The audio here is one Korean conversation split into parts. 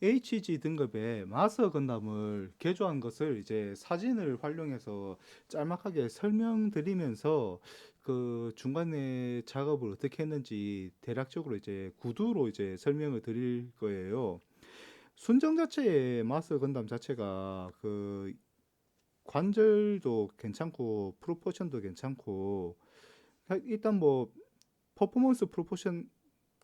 HG 등급의 마서 건담을 개조한 것을 이제 사진을 활용해서 짤막하게 설명드리면서 그 중간에 작업을 어떻게 했는지 대략적으로 이제 구두로 이제 설명을 드릴 거예요. 순정 자체의 마서 건담 자체가 그 관절도 괜찮고 프로포션도 괜찮고 일단 뭐 퍼포먼스 프로포션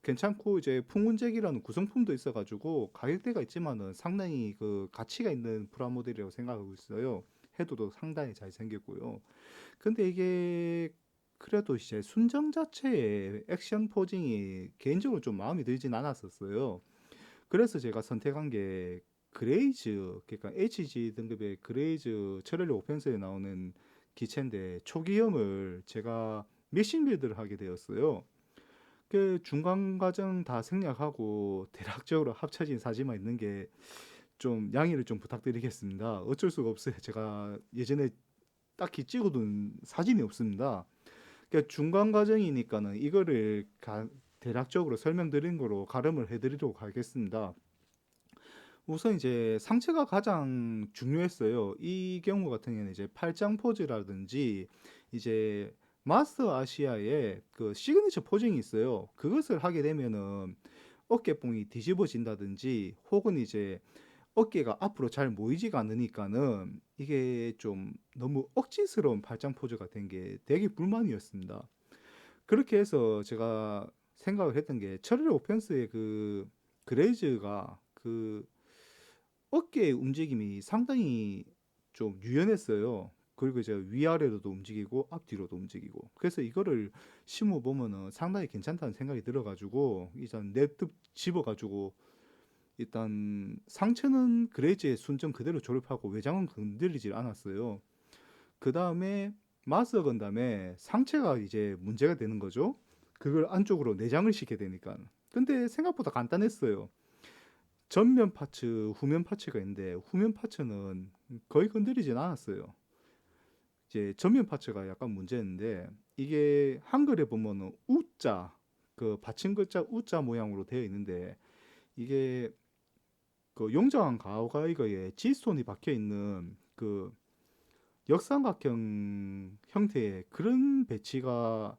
괜찮고 이제 풍운잭이라는 구성품도 있어가지고 가격대가 있지만은 상당히 그 가치가 있는 프라모델이라고 생각하고 있어요. 해도도 상당히 잘 생겼고요. 근데 이게 그래도 이제 순정 자체의 액션 포징이 개인적으로 좀 마음에 들진 않았었어요. 그래서 제가 선택한 게 그레이즈, 그러니까 HG 등급의 그레이즈 철혈 오펜스에 나오는 기체인데 초기형을 제가 미신 빌드를 하게 되었어요. 그 중간 과정 다 생략하고 대략적으로 합쳐진 사진만 있는 게 좀 양해를 좀 부탁드리겠습니다. 어쩔 수가 없어요. 제가 예전에 딱히 찍어둔 사진이 없습니다. 그러니까 중간 과정이니까는 이거를 대략적으로 설명드린 거로 가름을 해드리도록 하겠습니다. 우선 이제 상체가 가장 중요했어요. 이 경우 같은 경우는 이제 팔짱 포즈라든지 이제 마스터 아시아의 그 시그니처 포징이 있어요. 그것을 하게 되면은 어깨뽕이 뒤집어진다든지 혹은 이제 어깨가 앞으로 잘 모이지가 않으니까는 이게 좀 너무 억지스러운 팔짱 포즈가 된 게 되게 불만이었습니다. 그렇게 해서 제가 생각을 했던 게 철의 오펜스의 그 그레이즈가 그 어깨의 움직임이 상당히 좀 유연했어요. 그리고 이제 위아래로도 움직이고 앞뒤로도 움직이고. 그래서 이거를 심어 보면은 상당히 괜찮다는 생각이 들어가지고 일단 냅득 집어가지고 일단 상체는 그레이즈의 순정 그대로 조립하고 외장은 건드리질 않았어요. 그 다음에 마스 건담에 상체가 이제 문제가 되는 거죠. 그걸 안쪽으로 내장을 시게 되니까. 근데 생각보다 간단했어요. 전면 파츠, 후면 파츠가 있는데 후면 파츠는 거의 건드리진 않았어요. 이제 전면 파츠가 약간 문제였는데 이게 한글에 보면은 우자 그 받침 글자 우자 모양으로 되어 있는데 이게 그 용정한 가오가이거에 지스톤이 박혀 있는 그 역삼각형 형태의 그런 배치가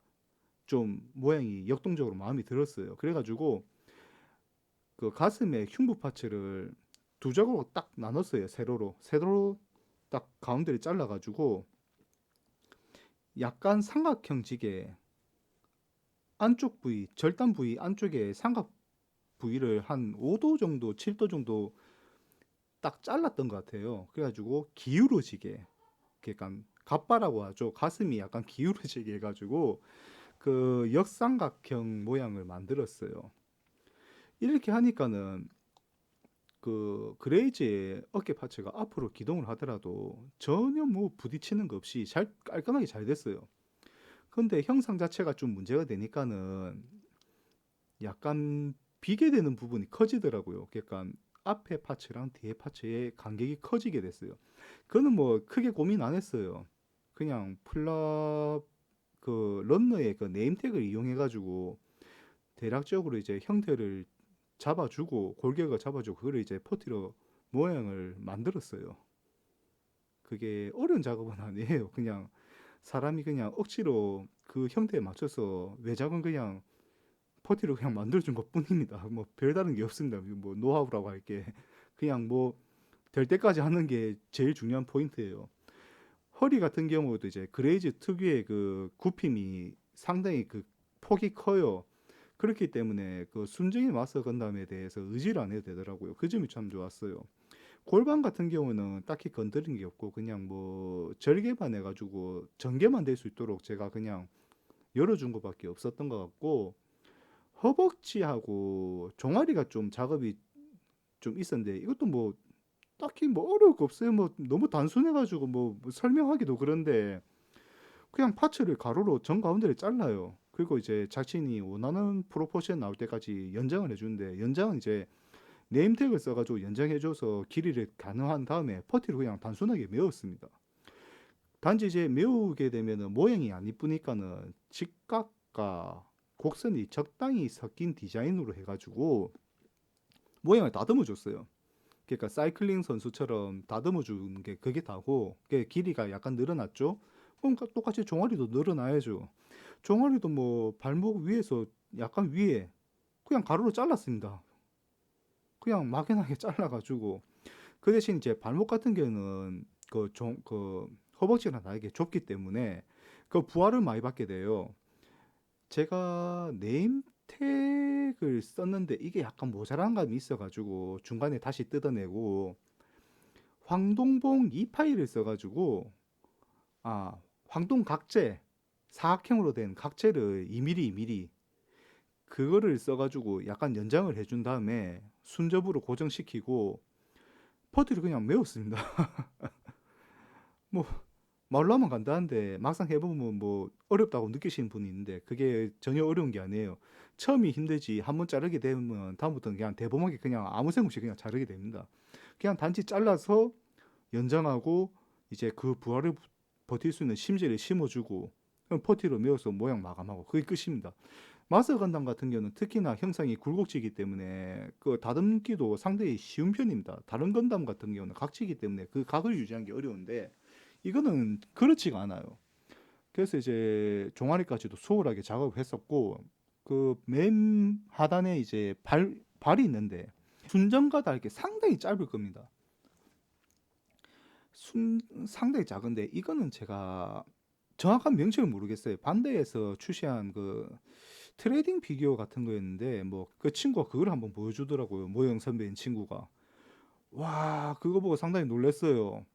좀 모양이 역동적으로 마음에 들었어요. 그래가지고 그 가슴에 흉부 파츠를 두 쪽으로 딱 나눴어요. 세로로 딱 가운데를 잘라가지고 약간 삼각형지게 안쪽 부위, 절단 부위 안쪽에 삼각 부위를 한 5도 정도, 7도 정도 딱 잘랐던 것 같아요. 그래가지고 기울어지게, 약간 갑바라고 하죠. 가슴이 약간 기울어지게 해가지고 그 역삼각형 모양을 만들었어요. 이렇게 하니까는 그 그레이즈의 어깨 파츠가 앞으로 기동을 하더라도 전혀 뭐 부딪히는 거 없이 잘 깔끔하게 잘 됐어요. 근데 형상 자체가 좀 문제가 되니까는 약간 비게 되는 부분이 커지더라고요. 그러니까 앞에 파츠랑 뒤에 파츠의 간격이 커지게 됐어요. 그거는 뭐 크게 고민 안 했어요. 그냥 그 런너의 그 네임택을 이용해 가지고 대략적으로 이제 형태를 잡아주고 골격을 잡아주고 그거를 이제 퍼티로 모양을 만들었어요. 그게 어려운 작업은 아니에요. 그냥 사람이 그냥 억지로 그 형태에 맞춰서 외작은 그냥 퍼티로 그냥 만들어준 것 뿐입니다. 뭐 별다른 게 없습니다. 뭐 노하우라고 할 게 그냥 뭐 될 때까지 하는 게 제일 중요한 포인트예요. 허리 같은 경우도 이제 그레이즈 특유의 그 굽힘이 상당히 그 폭이 커요. 그렇기 때문에 그 순정의 마스 건담에 대해서 의지를 안 해도 되더라고요. 그 점이 참 좋았어요. 골반 같은 경우는 딱히 건드린 게 없고 그냥 뭐 절개만 해가지고 전개만 될 수 있도록 제가 그냥 열어준 것밖에 없었던 것 같고 허벅지하고 종아리가 좀 작업이 좀 있었는데 이것도 뭐 딱히 뭐 어려울 거 없어요. 뭐 너무 단순해가지고 뭐 설명하기도 그런데 그냥 파츠를 가로로 정 가운데를 잘라요. 그리고 이제 자신이 원하는 프로포션 나올 때까지 연장을 해주는데 연장은 이제 네임택을 써가지고 연장해줘서 길이를 가능한 다음에 퍼티로 그냥 단순하게 메웠습니다. 단지 이제 메우게 되면은 모양이 안 이쁘니까는 직각과 곡선이 적당히 섞인 디자인으로 해가지고 모양을 다듬어 줬어요. 그러니까 사이클링 선수처럼 다듬어 주는 게 그게 다고, 그게 길이가 약간 늘어났죠. 그럼 똑같이 종아리도 늘어나야죠. 종아리도 뭐 발목 위에서 약간 위에 그냥 가로로 잘랐습니다. 그냥 막연하게 잘라가지고. 그 대신 이제 발목 같은 경우는 그 허벅지랑 다르게 좁기 때문에 그 부하를 많이 받게 돼요. 제가 네임택을 썼는데 이게 약간 모자란 감이 있어가지고 중간에 다시 뜯어내고 황동봉 2파일을 써가지고, 아, 황동각재, 사각형으로 된 각재를 2mm 2mm 그거를 써가지고 약간 연장을 해준 다음에 순접으로 고정시키고 퍼트를 그냥 메웠습니다. 뭐 말로 하면 간단한데 막상 해보면 뭐 어렵다고 느끼시는 분이 있는데 그게 전혀 어려운 게 아니에요. 처음이 힘들지, 한번 자르게 되면 다음부터는 그냥 대범하게 그냥 아무 생각 없이 그냥 자르게 됩니다. 그냥 단지 잘라서 연장하고 이제 그 부하를 버틸 수 있는 심지를 심어주고 그럼 퍼티로 메어서 모양 마감하고 그게 끝입니다. 마스 건담 같은 경우는 특히나 형상이 굴곡지기 때문에 그 다듬기도 상당히 쉬운 편입니다. 다른 건담 같은 경우는 각지기 때문에 그 각을 유지하는 게 어려운데 이거는 그렇지가 않아요. 그래서 이제 종아리까지도 수월하게 작업을 했었고 그 맨 하단에 이제 발이 있는데 순정과 다르게 상당히 짧을 겁니다. 상당히 작은데 이거는 제가 정확한 명칭을 모르겠어요. 반대에서 출시한 그 트레이딩 피규어 같은 거였는데 뭐 그 친구가 그걸 한번 보여주더라고요. 모형 선배인 친구가. 와, 그거 보고 상당히 놀랐어요.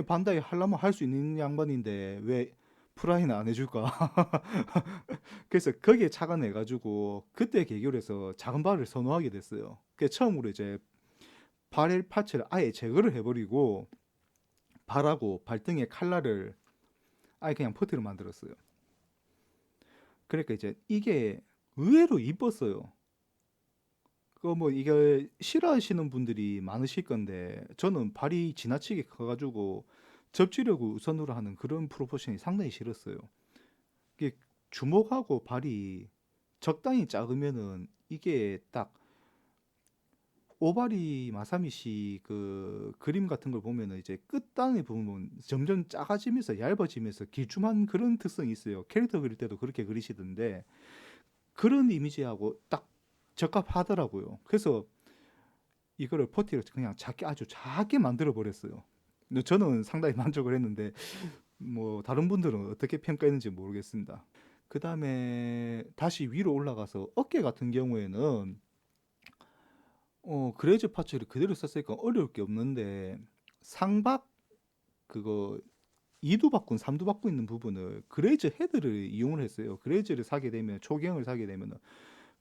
반다이 하려면 할 수 있는 양반인데 왜 프라이는 안 해줄까? 그래서 거기에 차가 내가지고 그때 계기로 해서 작은 발을 선호하게 됐어요. 그 처음으로 이제 발 파츠를 아예 제거를 해버리고 발하고 발등의 칼날을 아예 그냥 퍼트로 만들었어요. 그러니까 이제 이게 의외로 이뻤어요. 그 뭐 이게 싫어하시는 분들이 많으실 건데 저는 발이 지나치게 커가지고 접지력을 우선으로 하는 그런 프로포션이 상당히 싫었어요. 이게 주먹하고 발이 적당히 작으면은 이게 딱 오바리 마사미씨 그 그림 같은 걸 보면은 이제 끝단에 보면 점점 작아지면서 얇아지면서 길쭉한 그런 특성이 있어요. 캐릭터 그릴 때도 그렇게 그리시던데 그런 이미지하고 딱 적합하더라고요. 그래서 이거를 퍼티를 그냥 작게 아주 작게 만들어 버렸어요. 근데 저는 상당히 만족을 했는데 뭐 다른 분들은 어떻게 평가했는지 모르겠습니다. 그 다음에 다시 위로 올라가서 어깨 같은 경우에는 그레이즈 파츠를 그대로 썼으니까 어려울 게 없는데 상박 그거 2두 바꾼 3두 바꾼 있는 부분을 그레이즈 헤드를 이용을 했어요. 그레이즈를 사게 되면 초경을 사게 되면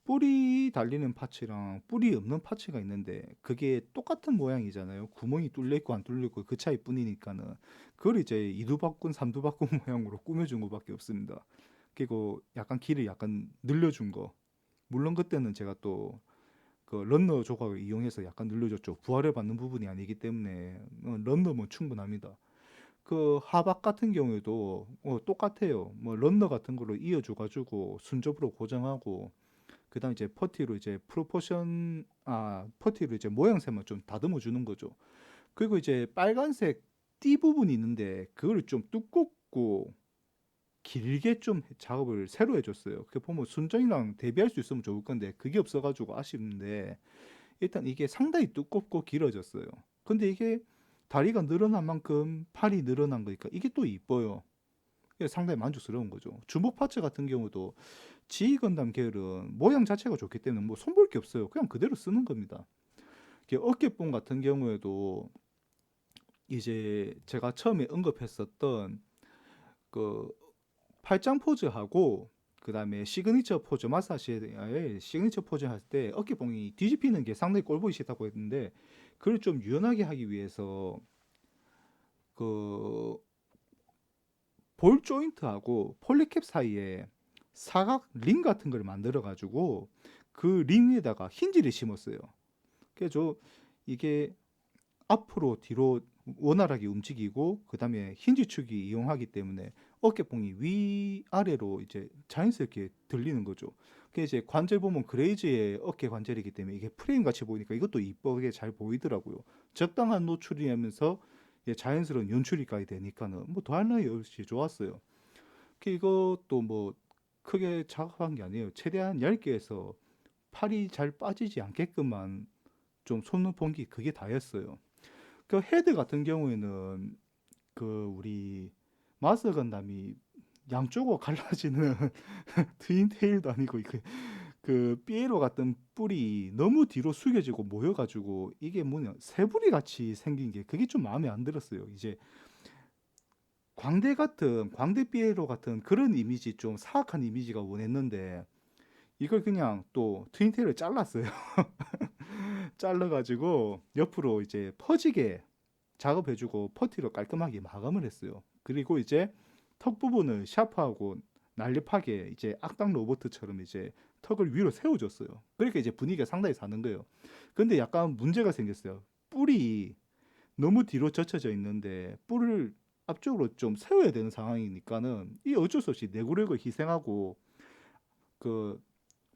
뿔이 달리는 파츠랑 뿔이 없는 파츠가 있는데 그게 똑같은 모양이잖아요. 구멍이 뚫려 있고 안 뚫려 있고 그 차이뿐이니까는 그걸 이제 2두 바꾼 3두 바꾼 모양으로 꾸며준 것밖에 없습니다. 그리고 약간 길을 약간 늘려준 거. 물론 그때는 제가 또 그 런너 조각을 이용해서 약간 늘려줬죠. 부하를 받는 부분이 아니기 때문에 런너면 충분합니다. 그 하박 같은 경우에도 똑같아요. 뭐 런너 같은 걸로 이어줘가지고 순접으로 고정하고 그다음 이제 퍼티로 이제 퍼티로 이제 모양새만 좀 다듬어 주는 거죠. 그리고 이제 빨간색 띠 부분이 있는데 그거를 좀 두껍고 길게 좀 작업을 새로 해줬어요. 그 보면 순정이랑 대비할 수 있으면 좋을 건데 그게 없어가지고 아쉽는데 일단 이게 상당히 두껍고 길어졌어요. 근데 이게 다리가 늘어난 만큼 팔이 늘어난 거니까 이게 또 이뻐요. 이게 상당히 만족스러운 거죠. 주먹 파츠 같은 경우도 지휘 건담 계열은 모양 자체가 좋기 때문에 뭐 손볼 게 없어요. 그냥 그대로 쓰는 겁니다. 어깨뽕 같은 경우에도 이제 제가 처음에 언급했었던 그 팔짱 포즈하고 그다음에 시그니처 포즈 마사시의 시그니처 포즈 할 때 어깨뽕이 뒤집히는 게 상당히 꼴보기 싫다고 했는데 그걸 좀 유연하게 하기 위해서 그 볼 조인트하고 폴리캡 사이에 사각 링 같은 걸 만들어 가지고 그 링 위에다가 힌지를 심었어요. 그래서 이게 앞으로 뒤로 원활하게 움직이고 그다음에 힌지축이 이용하기 때문에 어깨뽕이 위아래로 이제 자연스럽게 들리는 거죠. 그 이제 관절 보면 그레이즈의 어깨 관절이기 때문에 이게 프레임 같이 보이니까 이것도 이쁘게 잘 보이더라고요. 적당한 노출이면서 자연스러운 연출이까지 되니까는 뭐 더할 나위 없이 좋았어요. 이것도 뭐 크게 작업한 게 아니에요. 최대한 얇게 해서 팔이 잘 빠지지 않게끔만 좀 손을 본게 그게 다였어요. 그 헤드 같은 경우에는 그 우리 마스 건담이 양쪽으로 갈라지는 트윈 테일도 아니고 그 삐에로 같은 뿔이 너무 뒤로 숙여지고 모여가지고 이게 뭐냐 새부리 같이 생긴 게 그게 좀 마음에 안 들었어요. 이제 광대 삐에로 같은 그런 이미지 좀 사악한 이미지가 원했는데 이걸 그냥 또 트윈 테일을 잘랐어요. 잘라가지고 옆으로 이제 퍼지게 작업해주고 퍼티로 깔끔하게 마감을 했어요. 그리고 이제 턱 부분을 샤프하고 날렵하게 이제 악당 로버트처럼 이제 턱을 위로 세워줬어요. 그러니까 이제 분위기가 상당히 사는 거예요. 근데 약간 문제가 생겼어요. 뿔이 너무 뒤로 젖혀져 있는데 뿔을 앞쪽으로 좀 세워야 되는 상황이니까는 이 어쩔 수 없이 내구력을 희생하고 그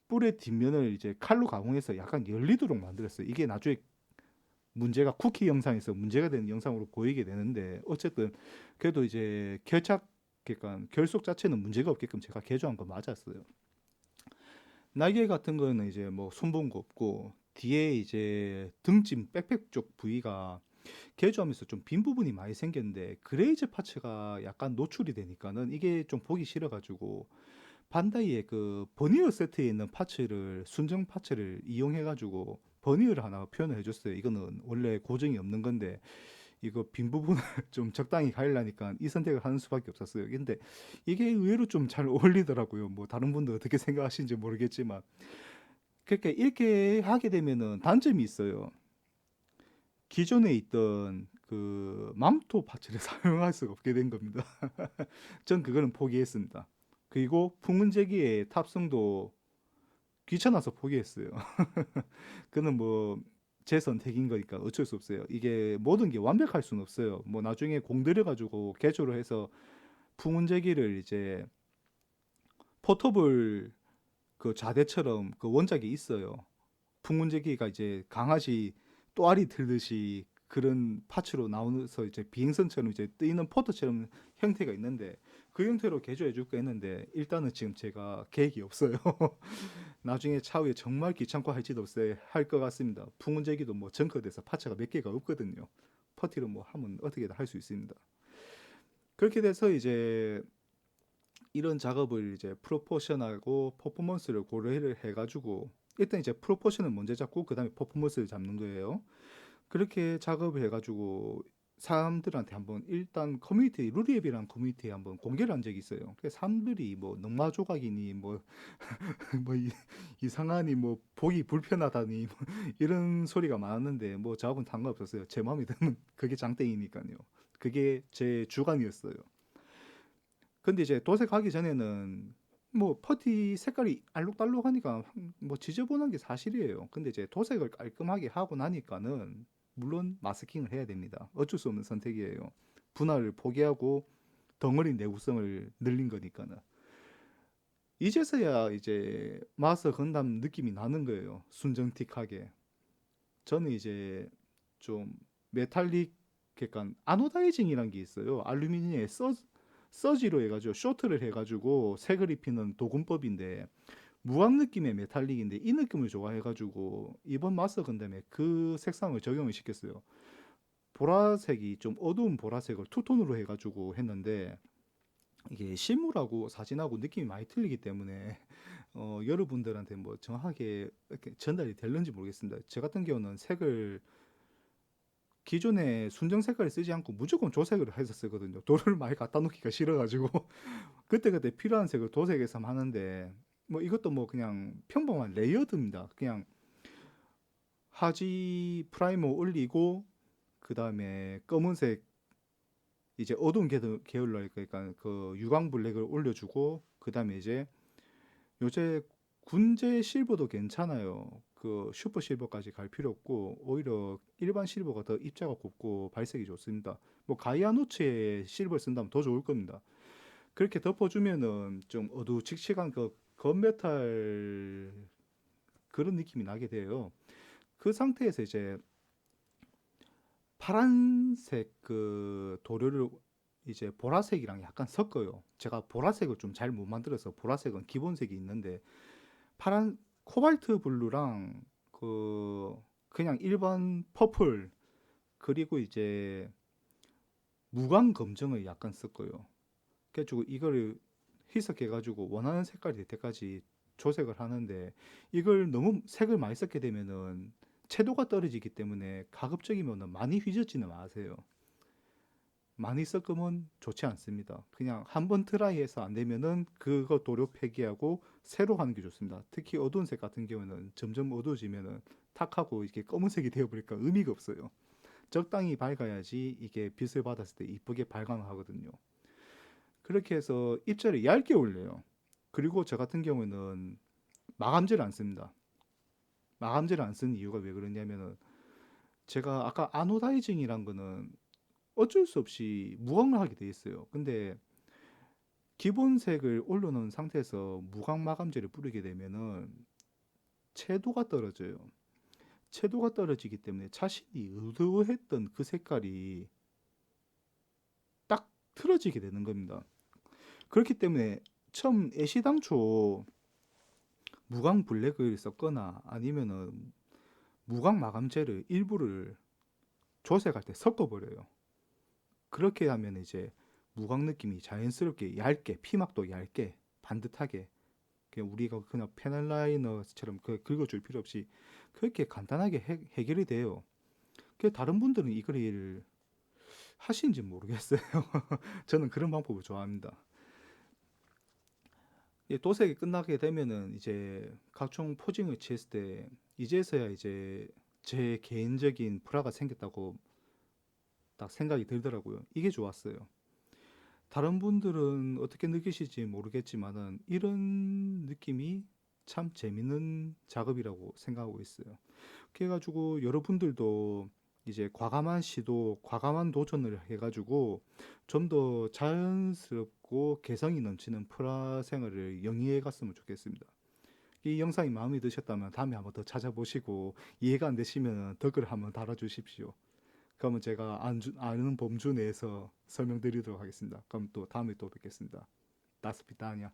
뿔의 뒷면을 이제 칼로 가공해서 약간 열리도록 만들었어요. 이게 나중에 문제가 쿠키 영상에서 문제가 되는 영상으로 보이게 되는데 어쨌든 그래도 이제 그러니까 결속 자체는 문제가 없게끔 제가 개조한 거 맞았어요. 날개 같은 거는 이제 뭐 손본 거 없고 뒤에 이제 등짐 백팩 쪽 부위가 개조하면서 좀 빈 부분이 많이 생겼는데 그레이즈 파츠가 약간 노출이 되니까는 이게 좀 보기 싫어가지고 반다이의 그 버니어 세트에 있는 파츠를 순정 파츠를 이용해 가지고 버니어를 하나 표현을 해줬어요. 이거는 원래 고정이 없는 건데 이거 빈 부분을 좀 적당히 가리려니까 이 선택을 하는 수밖에 없었어요. 근데 이게 의외로 좀 잘 어울리더라고요. 뭐 다른 분들 어떻게 생각하시는지 모르겠지만 그렇게 이렇게 하게 되면은 단점이 있어요. 기존에 있던 그 망토 파츠를 사용할 수가 없게 된 겁니다. 전 그거는 포기했습니다. 그리고 풍은제기의 탑승도 귀찮아서 포기했어요. 그는 뭐 제 선택인 거니까 어쩔 수 없어요. 이게 모든 게 완벽할 수는 없어요. 뭐 나중에 공들여 가지고 개조를 해서 풍운제기를 이제 포터블 그 자대처럼 그 원작이 있어요. 풍운제기가 이제 강아지 또아리 들듯이 그런 파츠로 나오면서 이제 비행선처럼 이제 뜨이는 포터처럼 형태가 있는데 그 형태로 개조해 줄까 했는데 일단은 지금 제가 계획이 없어요. 나중에 차후에 정말 귀찮고 할지도 없어요. 할 것 같습니다. 풍운제기도 뭐 정커돼서 파츠가 몇 개가 없거든요. 퍼티로 뭐 하면 어떻게든 할 수 있습니다. 그렇게 돼서 이제 이런 작업을 이제 프로포션하고 퍼포먼스를 고려를 해가지고 일단 이제 프로포션을 먼저 잡고 그 다음에 퍼포먼스를 잡는 거예요. 그렇게 작업을 해가지고 사람들한테 한번 일단 커뮤니티 루리앱이라는 커뮤니티에 한번 공개를 한 적이 있어요. 그래서 사람들이 뭐 넉마 조각이니 뭐 뭐 이상하니 뭐 보기 불편하다니 뭐 이런 소리가 많았는데 뭐 저하고는 상관없었어요. 제 마음에 드는 그게 장땡이니까요. 그게 제 주관이었어요. 근데 이제 도색하기 전에는 뭐 퍼티 색깔이 알록달록하니까 뭐 지저분한 게 사실이에요. 근데 이제 도색을 깔끔하게 하고 나니까는 물론 마스킹을 해야 됩니다. 어쩔 수 없는 선택이에요. 분할을 포기하고 덩어리 내구성을 늘린 거니까는. 이제서야 이제 마서 건담 느낌이 나는 거예요. 순정틱하게. 저는 이제 좀 메탈릭 그러니까 아노다이징이란 게 있어요. 알루미늄에 서지로 해가지고 쇼트를 해가지고 색을 입히는 도금법인데 무광 느낌의 메탈릭인데 이 느낌을 좋아해가지고 이번 마서 건담에 그 색상을 적용을 시켰어요. 보라색이 좀 어두운 보라색을 투톤으로 해가지고 했는데 이게 실물하고 사진하고 느낌이 많이 틀리기 때문에 여러분들한테 뭐 정확하게 이렇게 전달이 될는지 모르겠습니다. 제 같은 경우는 색을 기존에 순정 색깔을 쓰지 않고 무조건 조색을 해서 쓰거든요. 돌을 많이 갖다 놓기가 싫어가지고 그때그때 필요한 색을 도색해서 하는데 뭐 이것도 뭐 그냥 평범한 레이어드입니다. 그냥 하지 프라이머 올리고 그 다음에 검은색 이제 어두운 계열로 그러니까 그 유광 블랙을 올려주고 그 다음에 이제 요새 군제 실버도 괜찮아요. 그 슈퍼 실버까지 갈 필요 없고 오히려 일반 실버가 더 입자가 곱고 발색이 좋습니다. 뭐 가이아노츠에 실버 쓴다면 더 좋을 겁니다. 그렇게 덮어주면은 좀 어두칙칙한 그 건메탈 그런 느낌이 나게 돼요. 그 상태에서 이제 파란색 그 도료를 이제 보라색이랑 약간 섞어요. 제가 보라색을 좀 잘 못 만들어서 보라색은 기본색이 있는데 파란 코발트 블루랑 그 그냥 일반 퍼플 그리고 이제 무광 검정을 약간 섞어요. 그래가지고 이거를 희석해가지고 원하는 색깔이 될 때까지 조색을 하는데 이걸 너무 색을 많이 섞게 되면은 채도가 떨어지기 때문에 가급적이면은 많이 휘젓지는 마세요. 많이 섞으면 좋지 않습니다. 그냥 한 번 트라이해서 안 되면은 그거 도료 폐기하고 새로 하는 게 좋습니다. 특히 어두운 색 같은 경우는 점점 어두워지면은 탁하고 이렇게 검은색이 되어버리니까 의미가 없어요. 적당히 밝아야지 이게 빛을 받았을 때 이쁘게 발광하거든요. 그렇게 해서 입자를 얇게 올려요. 그리고 저 같은 경우는 마감제를 안 씁니다. 마감제를 안 쓰는 이유가 왜 그러냐면은 제가 아까 아노다이징이란 거는 어쩔 수 없이 무광을 하게 돼 있어요. 근데 기본색을 올려놓은 상태에서 무광 마감제를 뿌리게 되면은 채도가 떨어져요. 채도가 떨어지기 때문에 자신이 의도했던 그 색깔이 딱 틀어지게 되는 겁니다. 그렇기 때문에 처음 애시당초 무광 블랙을 썼거나 아니면은 무광 마감제를 일부를 조색할 때 섞어버려요. 그렇게 하면 이제 무광 느낌이 자연스럽게 얇게 피막도 얇게 반듯하게 그냥 우리가 그냥 페널라이너처럼 긁어줄 필요 없이 그렇게 간단하게 해결이 돼요. 그 다른 분들은 이걸 하시는지 모르겠어요. 저는 그런 방법을 좋아합니다. 도색이 끝나게 되면은 이제 각종 포징을 취했을 때 이제서야 이제 제 개인적인 불화가 생겼다고 딱 생각이 들더라고요. 이게 좋았어요. 다른 분들은 어떻게 느끼실지 모르겠지만은 이런 느낌이 참 재밌는 작업이라고 생각하고 있어요. 그래가지고 여러분들도 이제 과감한 시도, 과감한 도전을 해가지고 좀 더 자연스럽고 개성이 넘치는 프라 생활을 영위해 갔으면 좋겠습니다. 이 영상이 마음에 드셨다면 다음에 한번 더 찾아보시고 이해가 안 되시면 댓글 한번 달아주십시오. 그러면 제가 아는 범주 내에서 설명드리도록 하겠습니다. 그럼 또 다음에 또 뵙겠습니다. 다스피타니아.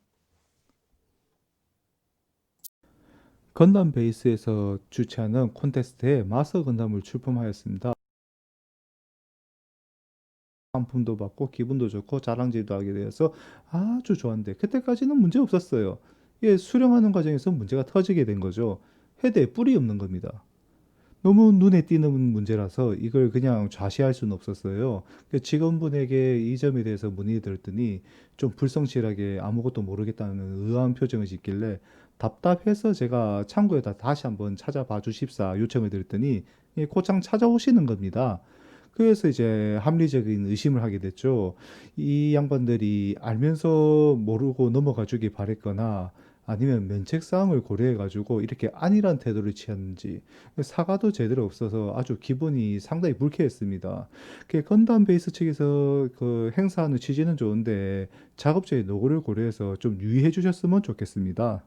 건담 베이스에서 주최하는 콘테스트에 마서 건담을 출품하였습니다. 상품도 받고 기분도 좋고 자랑질도 하게 되어서 아주 좋았는데 그때까지는 문제 없었어요. 이게 수령하는 과정에서 문제가 터지게 된 거죠. 헤드에 뿔이 없는 겁니다. 너무 눈에 띄는 문제라서 이걸 그냥 좌시할 수는 없었어요. 그 직원분에게 이 점에 대해서 문의 드렸더니 좀 불성실하게 아무것도 모르겠다는 의아한 표정을 짓길래 답답해서 제가 창구에다 다시 한번 찾아봐 주십사 요청을 드렸더니 고창 찾아오시는 겁니다. 그래서 이제 합리적인 의심을 하게 됐죠. 이 양반들이 알면서 모르고 넘어가 주길 바랬거나 아니면 면책 사항을 고려해 가지고 이렇게 안일한 태도를 취했는지 사과도 제대로 없어서 아주 기분이 상당히 불쾌했습니다. 그 건담 베이스 측에서 그 행사하는 취지는 좋은데 작업자의 노고를 고려해서 좀 유의해 주셨으면 좋겠습니다.